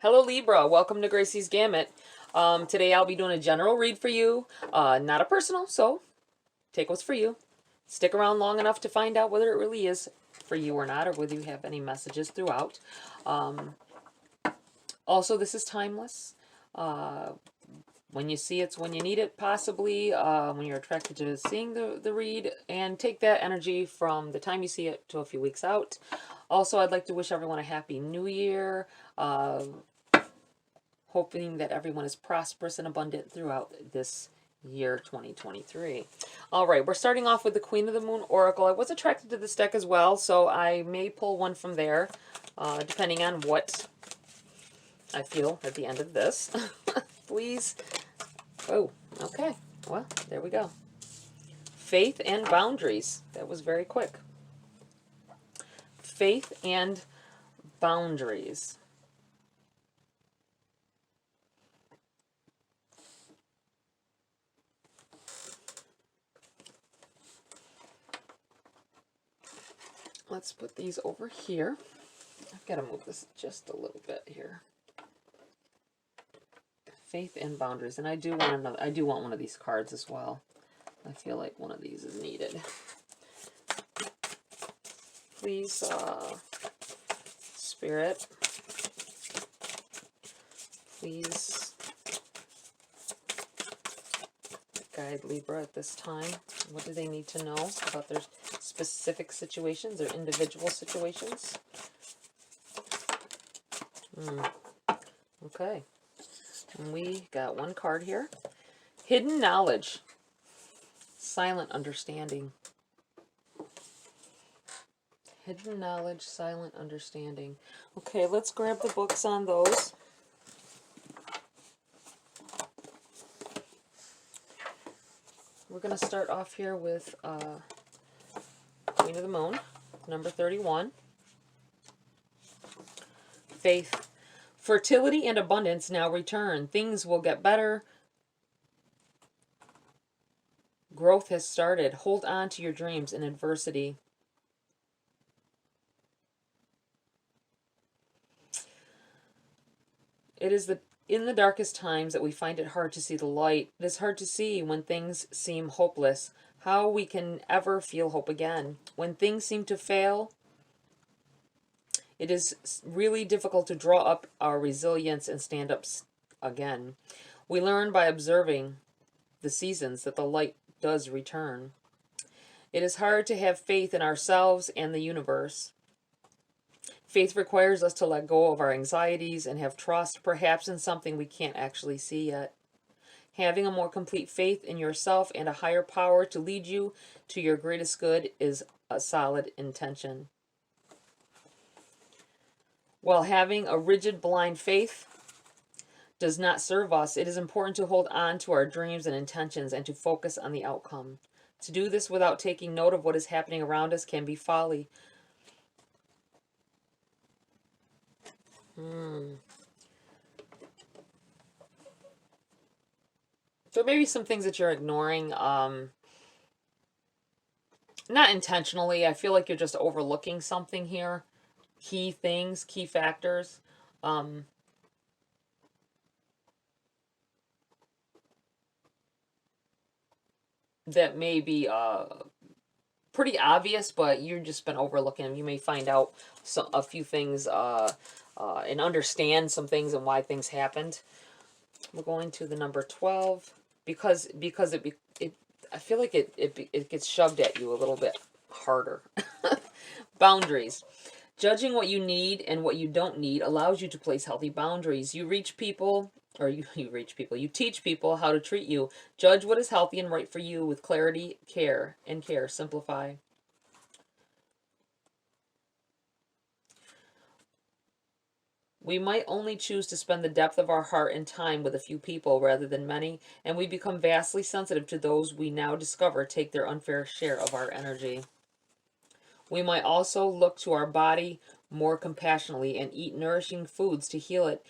Hello Libra, welcome to Gracie's Gamut. Today I'll be doing a general read for you, not a personal, so take what's for you. Stick around long enough to find out whether it really is for you or not, or whether you have any messages throughout. Also, this is timeless. When you see it's when you need it, possibly, when you're attracted to seeing the read, and take that energy from the time you see it to a few weeks out. Also, I'd like to wish everyone a happy new year. Hoping that everyone is prosperous and abundant throughout this year 2023. All right, we're starting off with the Queen of the Moon Oracle. I was attracted to this deck as well, so I may pull one from there, depending on what I feel at the end of this. Please. Oh, okay. Well, there we go. Faith and boundaries. That was very quick. Faith and boundaries. Let's put these over here. I've got to move this just a little bit here. Faith and boundaries, and I do want another. I do want one of these cards as well. I feel like one of these is needed. Please, Spirit, please guide Libra at this time. What do they need to know about their specific situations, their individual situations? Okay. And we got one card here. Hidden knowledge. Silent understanding. Hidden knowledge, silent understanding. Okay, let's grab the books on those. We're going to start off here with Queen of the Moon, number 31. Faith. Fertility and abundance now return. Things will get better. Growth has started. Hold on to your dreams in adversity. It is in the darkest times that we find it hard to see the light. It is hard to see when things seem hopeless, how we can ever feel hope again. When things seem to fail, it is really difficult to draw up our resilience and stand up again. We learn by observing the seasons that the light does return. It is hard to have faith in ourselves and the universe. Faith requires us to let go of our anxieties and have trust, perhaps in something we can't actually see yet. Having a more complete faith in yourself and a higher power to lead you to your greatest good is a solid intention. While having a rigid, blind faith does not serve us, it is important to hold on to our dreams and intentions and to focus on the outcome. To do this without taking note of what is happening around us can be folly. So maybe some things that you're ignoring, not intentionally. I feel like you're just overlooking something here. Key things, key factors. That may be pretty obvious, but you've just been overlooking them. You may find out a few things and understand some things and why things happened. We're going to the number 12 because I feel like it gets shoved at you a little bit harder. Boundaries. Judging what you need and what you don't need allows you to place healthy boundaries. You teach people how to treat you. Judge what is healthy and right for you with clarity, care. Simplify. We might only choose to spend the depth of our heart and time with a few people rather than many, and we become vastly sensitive to those we now discover take their unfair share of our energy. We might also look to our body more compassionately and eat nourishing foods to heal it,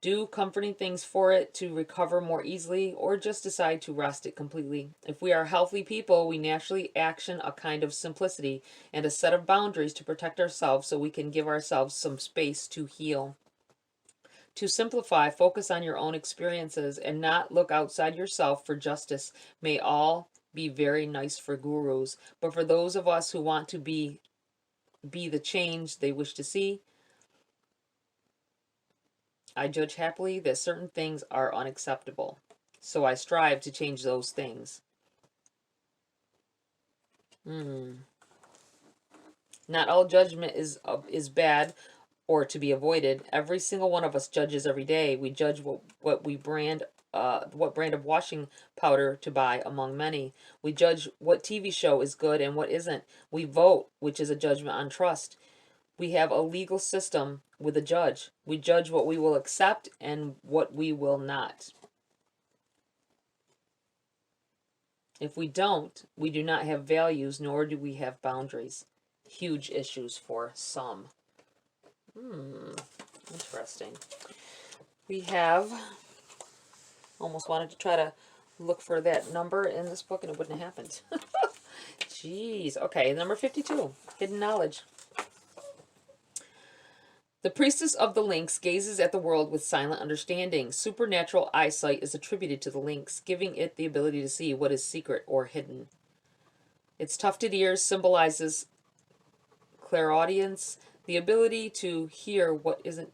do comforting things for it to recover more easily, or just decide to rest it completely. If we are healthy people, we naturally action a kind of simplicity and a set of boundaries to protect ourselves so we can give ourselves some space to heal. To simplify, focus on your own experiences and not look outside yourself for justice. May all be very nice for gurus, but for those of us who want to be the change they wish to see, I judge happily that certain things are unacceptable. So I strive to change those things. Not all judgment is bad or to be avoided. Every single one of us judges every day. We judge what brand of washing powder to buy among many. We judge what TV show is good and what isn't. We vote, which is a judgment on trust. We have a legal system with a judge. We judge what we will accept and what we will not. If we don't, we do not have values, nor do we have boundaries. Huge issues for some. Interesting. We have, almost wanted to try to look for that number in this book and it wouldn't have happened. Jeez. Okay, number 52, hidden knowledge. The priestess of the lynx gazes at the world with silent understanding. Supernatural eyesight is attributed to the lynx, giving it the ability to see what is secret or hidden. Its tufted ears symbolizes clairaudience, the ability to hear what isn't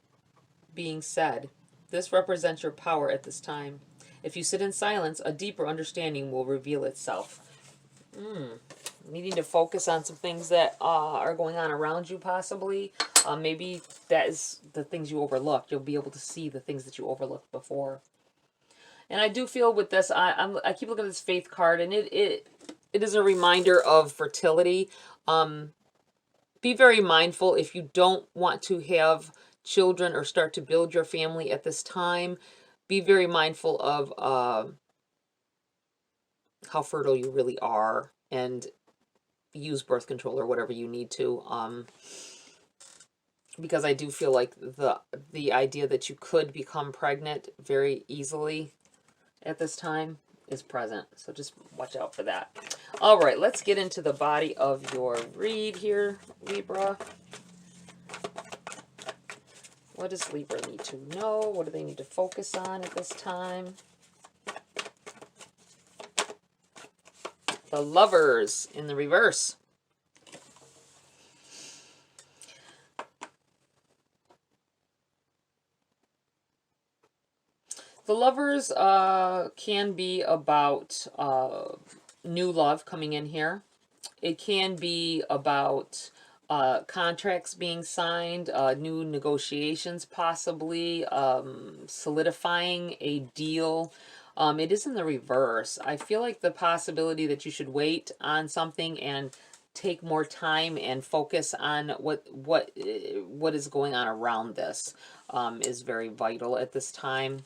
being said. This represents your power at this time. If you sit in silence, a deeper understanding will reveal itself. Needing to focus on some things that are going on around you, possibly. Maybe that is the things you overlooked. You'll be able to see the things that you overlooked before. And I do feel with this, I keep looking at this faith card, and it is a reminder of fertility. Be very mindful if you don't want to have children or start to build your family at this time. Be very mindful of how fertile you really are, and use birth control or whatever you need to. Because I do feel like the idea that you could become pregnant very easily at this time is present. So just watch out for that. All right, let's get into the body of your read here, Libra. What does Libra need to know? What do they need to focus on at this time? The Lovers in the reverse. The Lovers can be about new love coming in here. It can be about contracts being signed, new negotiations possibly, solidifying a deal. It is in the reverse. I feel like the possibility that you should wait on something and take more time and focus on what is going on around this is very vital at this time.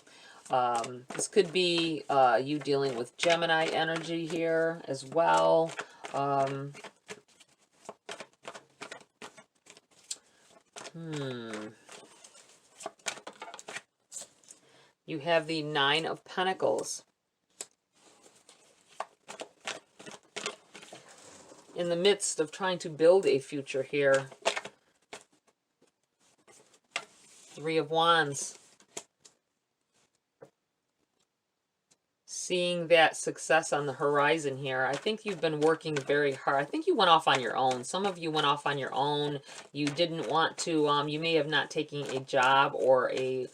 This could be you dealing with Gemini energy here as well. You have the Nine of Pentacles. In the midst of trying to build a future here. Three of Wands. Seeing that success on the horizon here. I think you've been working very hard. I think you went off on your own. Some of you went off on your own. You didn't want to, you may have not taken a job or a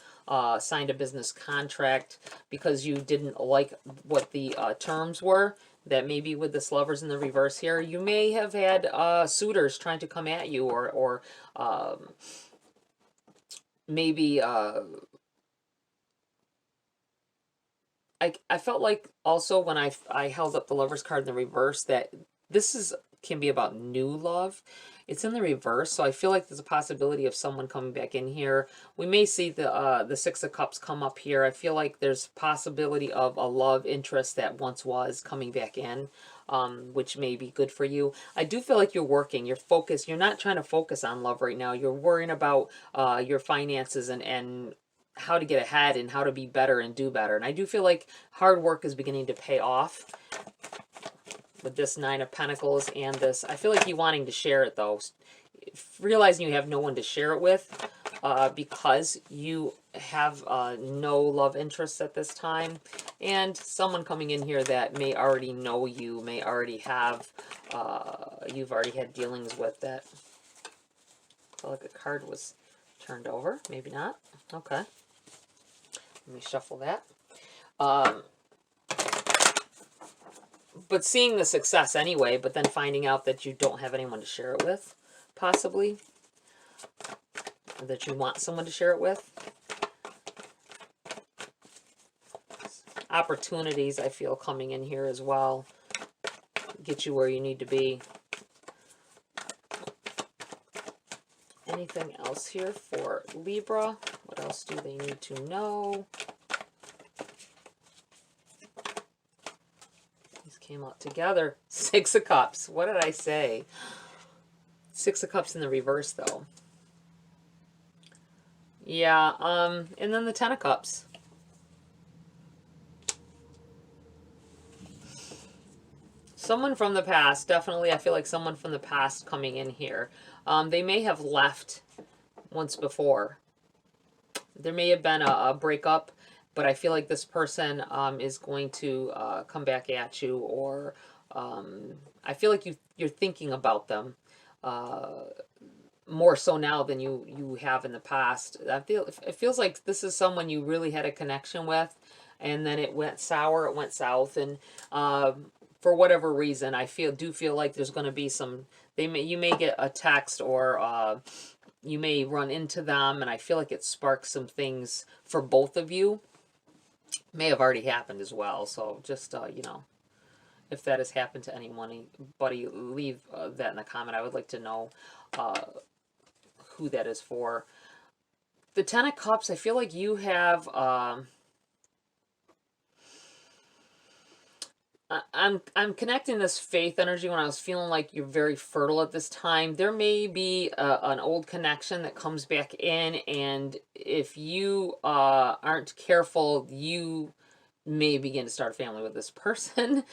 signed a business contract because you didn't like what the terms were. That maybe with this Lovers in the reverse here, you may have had suitors trying to come at you, or maybe I felt like also when I held up the Lovers card in the reverse that this can be about new love. It's in the reverse, so I feel like there's a possibility of someone coming back in here. We may see the Six of Cups come up here. I feel like there's possibility of a love interest that once was coming back in, which may be good for you. I do feel like you're working, you're focused. You're not trying to focus on love right now. You're worrying about your finances and how to get ahead and how to be better and do better. And I do feel like hard work is beginning to pay off with this Nine of Pentacles and this. I feel like you wanting to share it though. Realizing you have no one to share it with. because you have no love interests at this time, and someone coming in here that may already know you, may already have, you've already had dealings with that. I feel like a card was turned over. Maybe not. Okay. Let me shuffle that. But seeing the success anyway, but then finding out that you don't have anyone to share it with, possibly. Or that you want someone to share it with. Opportunities, I feel, coming in here as well. Get you where you need to be. Anything else here for Libra? What else do they need to know? These came out together. Six of Cups. What did I say? Six of Cups in the reverse, though. Yeah, and then the Ten of Cups. Someone from the past, definitely. I feel like someone from the past coming in here. They may have left once before. There may have been a breakup, but I feel like this person is going to come back at you, or I feel like you're thinking about them more so now than you have in the past. It feels like this is someone you really had a connection with, and then it went sour, it went south, and for whatever reason, I do feel like there's going to be some. You may get a text, or you may run into them, and I feel like it sparks some things for both of you. May have already happened as well. So just you know, if that has happened to anybody, leave that in the comment. I would like to know who that is for. The Ten of Cups, I feel like you have. I'm connecting this faith energy when I was feeling like you're very fertile at this time. There may be an old connection that comes back in, and if you aren't careful, you may begin to start a family with this person,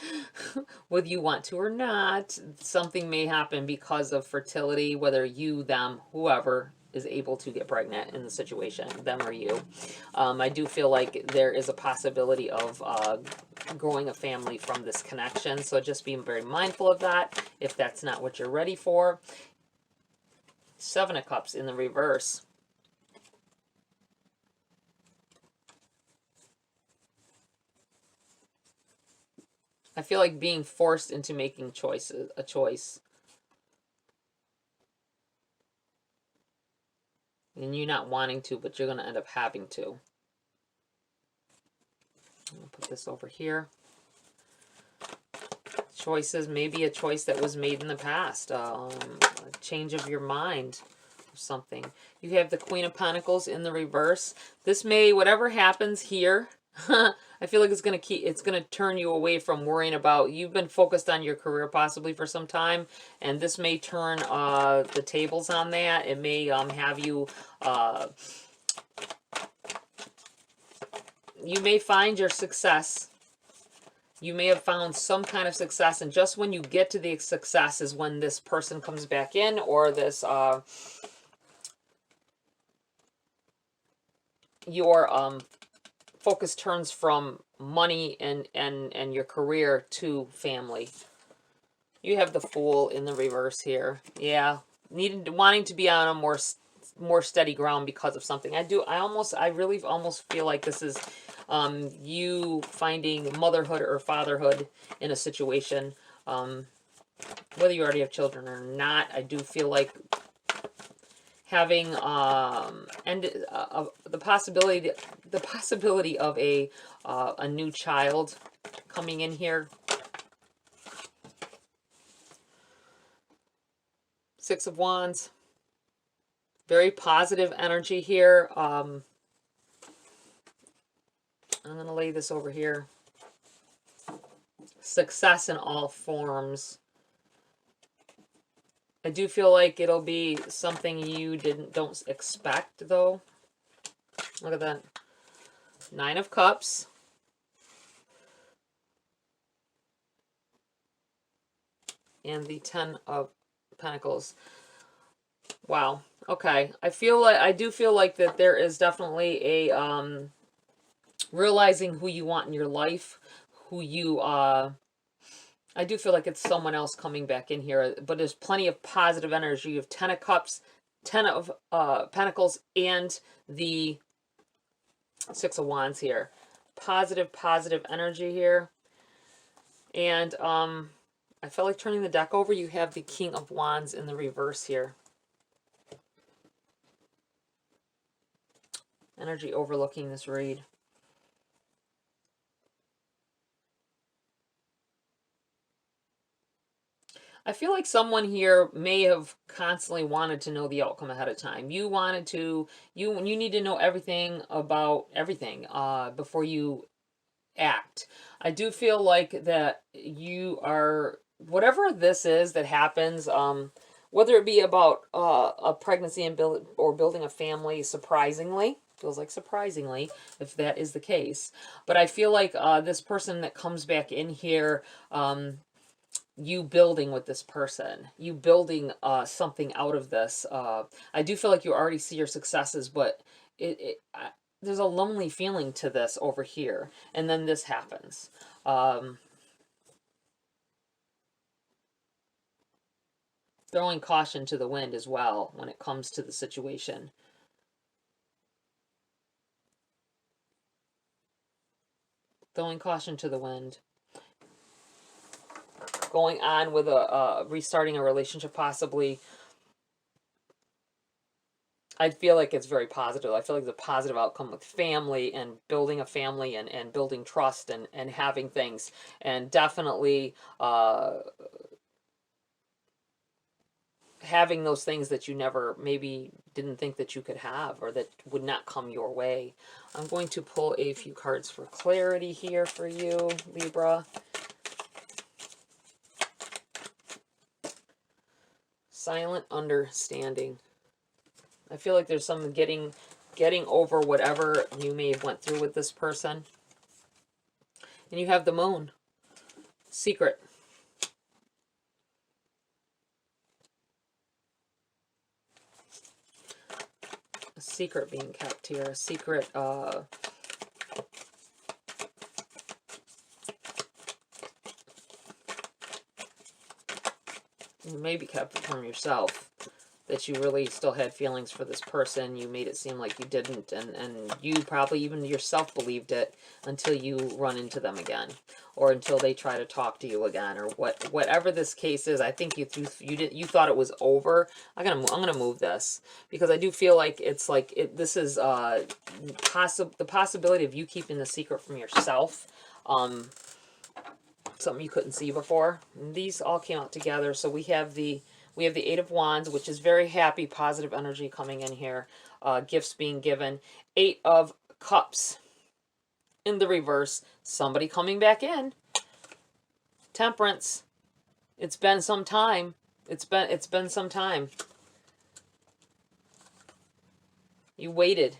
whether you want to or not. Something may happen because of fertility, whether you, them, whoever is able to get pregnant in the situation, them or you. I do feel like there is a possibility of growing a family from this connection, so just being very mindful of that if that's not what you're ready for. Seven of Cups in the reverse. I feel like being forced into making a choice. And you not wanting to, but you're going to end up having to. I'm going to put this over here. Choices, maybe a choice that was made in the past. A change of your mind or something. You have the Queen of Pentacles in the reverse. This may, whatever happens here, I feel like it's going to turn you away from worrying about, you've been focused on your career possibly for some time, and this may turn the tables on that. It may have you, you may find your success. You may have found some kind of success, and just when you get to the success is when this person comes back in, or this, your focus turns from money and your career to family. You have the Fool in the reverse here. Yeah, wanting to be on a more steady ground because of something. I really almost feel like this is you finding motherhood or fatherhood in a situation, whether you already have children or not. I do feel like having the possibility of a new child coming in here. Six of Wands. Very positive energy here. I'm going to lay this over here. Success in all forms. I do feel like it'll be something you don't expect, though. Look at that. Nine of Cups. And the Ten of Pentacles. Wow. Okay. I do feel like that there is definitely a realizing who you want in your life, who you I do feel like it's someone else coming back in here, but there's plenty of positive energy. You have 10 of Cups, 10 of Pentacles, and the 6 of Wands here. Positive, positive energy here. And I felt like turning the deck over. You have the King of Wands in the reverse here. Energy overlooking this read. I feel like someone here may have constantly wanted to know the outcome ahead of time. You wanted to, you need to know everything about everything before you act. I do feel like that you are, whatever this is that happens, whether it be about a pregnancy and building a family, surprisingly, feels like surprisingly, if that is the case. But I feel like this person that comes back in here, you building with this person, you building something out of this. I do feel like you already see your successes, but there's a lonely feeling to this over here. And then this happens. Throwing caution to the wind as well when it comes to the situation. Throwing caution to the wind. Going on with restarting a relationship possibly. I feel like it's very positive. I feel like the positive outcome with family and building a family and building trust and having things. And definitely having those things that you never maybe didn't think that you could have or that would not come your way. I'm going to pull a few cards for clarity here for you, Libra. Silent understanding. I feel like there's some getting over whatever you may have went through with this person. And you have the Moon. Secret. A secret being kept here. A secret maybe kept it from yourself, that you really still had feelings for this person. You made it seem like you didn't, and you probably even yourself believed it until you run into them again, or until they try to talk to you again, or whatever this case is. I think you thought it was over. I'm gonna move this because I do feel like it's like this is the possibility of you keeping the secret from yourself. Something you couldn't see before. And these all came out together. So we have the 8 of Wands, which is very happy, positive energy coming in here. Gifts being given. 8 of Cups in the reverse. Somebody coming back in. Temperance. It's been some time. It's been some time. You waited.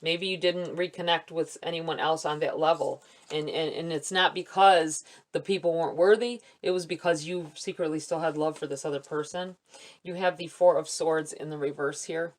Maybe you didn't reconnect with anyone else on that level. And it's not because the people weren't worthy. It was because you secretly still had love for this other person. You have the 4 of Swords in the reverse here.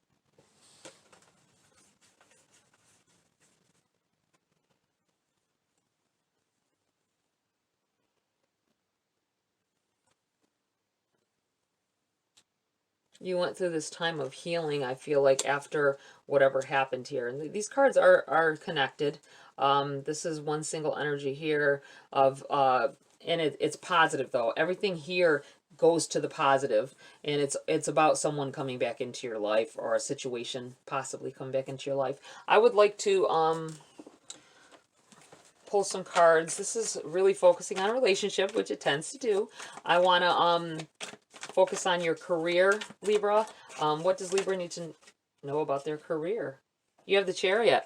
You went through this time of healing, I feel like, after whatever happened here. And these cards are connected. This is one single energy here of, and it's positive though. Everything here goes to the positive, and it's about someone coming back into your life, or a situation possibly coming back into your life. I would like to pull some cards. This is really focusing on a relationship, which it tends to do. I want to focus on your career, Libra. What does Libra need to know about their career? You have the Chariot.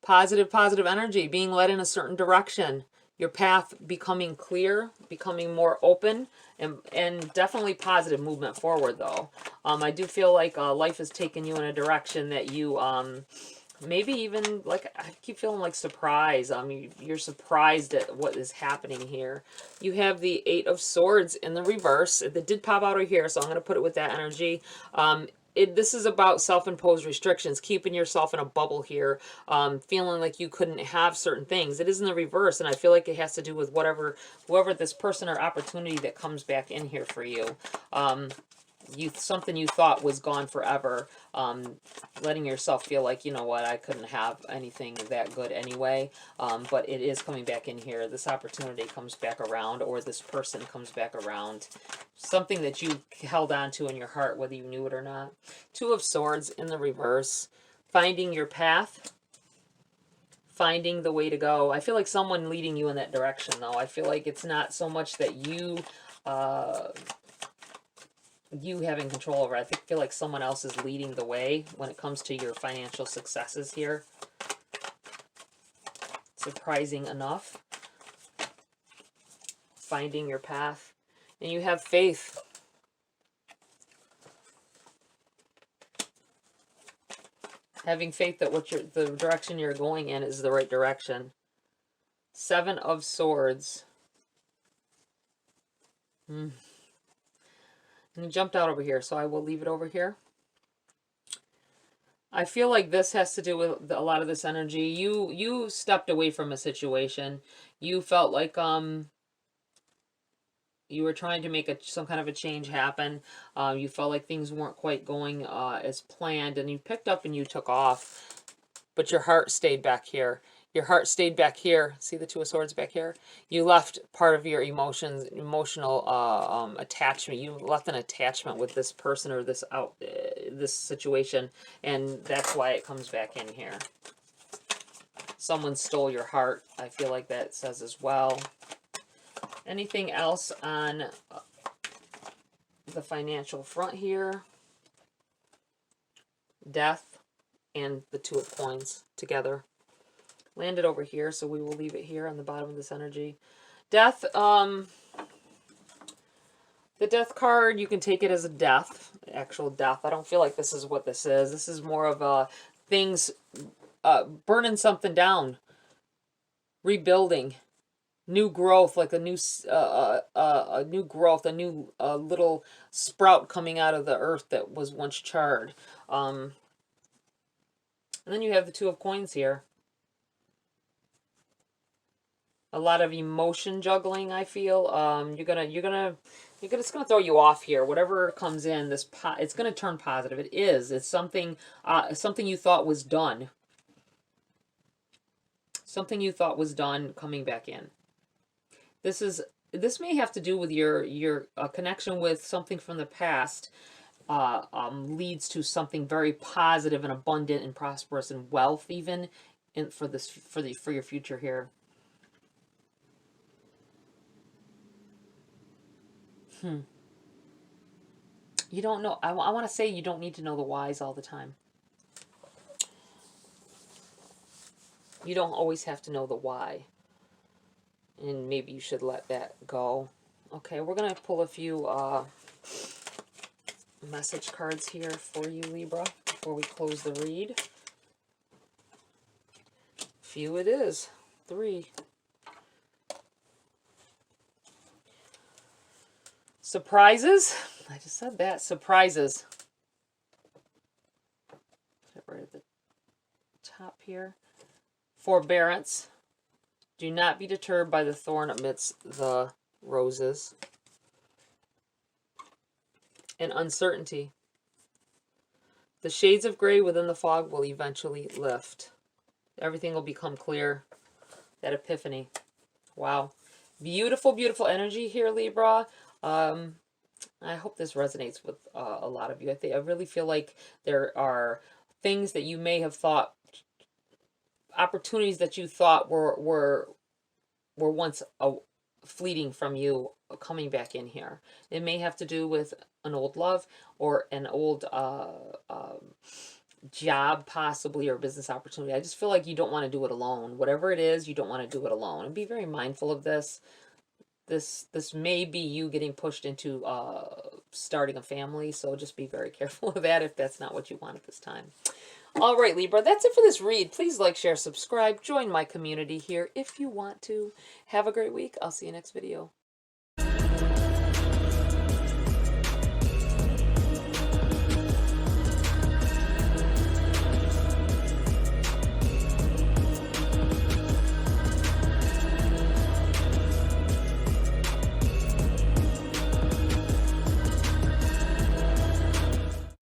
Positive energy, being led in a certain direction. Your path becoming clear, becoming more open, and definitely positive movement forward, though. I do feel like life has taken you in a direction that you Maybe even, like, I keep feeling like surprise. You're surprised at what is happening here. You have the Eight of Swords in the reverse. It did pop out of here, so I'm going to put it with that energy. This is about self-imposed restrictions, keeping yourself in a bubble here, feeling like you couldn't have certain things. It is in the reverse, and I feel like it has to do with whoever this person or opportunity that comes back in here for you. Something you thought was gone forever, letting yourself feel like, you know what, I couldn't have anything that good anyway, but it is coming back in here. This opportunity comes back around, or this person comes back around. Something that you held on to in your heart, whether you knew it or not. Two of Swords in the reverse. Finding your path. Finding the way to go. I feel like someone leading you in that direction, though. I feel like it's not so much that you having control over it. I feel like someone else is leading the way when it comes to your financial successes here. Surprising enough. Finding your path. And you have faith. Having faith that the direction you're going in is the right direction. Seven of Swords. And it jumped out over here, so I will leave it over here. I feel like this has to do with a lot of this energy. You stepped away from a situation. You felt like you were trying to make some kind of a change happen. You felt like things weren't quite going as planned, and you picked up and you took off. But your heart stayed back here. Your heart stayed back here. See the Two of Swords back here? You left part of your emotional attachment. You left an attachment with this person or this situation, and that's why it comes back in here. Someone stole your heart. I feel like that says as well. Anything else on the financial front here? Death and the Two of Coins together. Landed over here, so we will leave it here on the bottom of this energy. Death, the Death card, you can take it as a death, actual death. I don't feel like this is what this is. This is more of things, burning something down, rebuilding, new growth, like a new growth, a new little sprout coming out of the earth that was once charred. And then you have the Two of Coins here. A lot of emotion juggling, I feel. It's gonna throw you off here. Whatever comes in, it's gonna turn positive. It is. It's something you thought was done. Something you thought was done coming back in. This may have to do with your connection with something from the past. Leads to something very positive and abundant and prosperous and wealth, even for your future here. You don't know. I want to say you don't need to know the whys all the time. You don't always have to know the why. And maybe you should let that go. Okay, we're going to pull a few message cards here for you, Libra, before we close the read. Few it is. 3. Surprises. I just said that. Surprises. Right at the top here. Forbearance. Do not be deterred by the thorn amidst the roses. And uncertainty. The shades of gray within the fog will eventually lift. Everything will become clear. That epiphany. Wow. Beautiful, beautiful energy here, Libra. I hope this resonates with a lot of you. I really feel like there are things that you may have thought, opportunities that you thought were once fleeting from you, coming back in here. It may have to do with an old love or an old job, possibly, or business opportunity. I just feel like you don't want to do it alone. Whatever it is, you don't want to do it alone. And be very mindful of this. This may be you getting pushed into starting a family, so just be very careful of that if that's not what you want at this time. All right, Libra, that's it for this read. Please like, share, subscribe. Join my community here if you want to. Have a great week. I'll see you next video.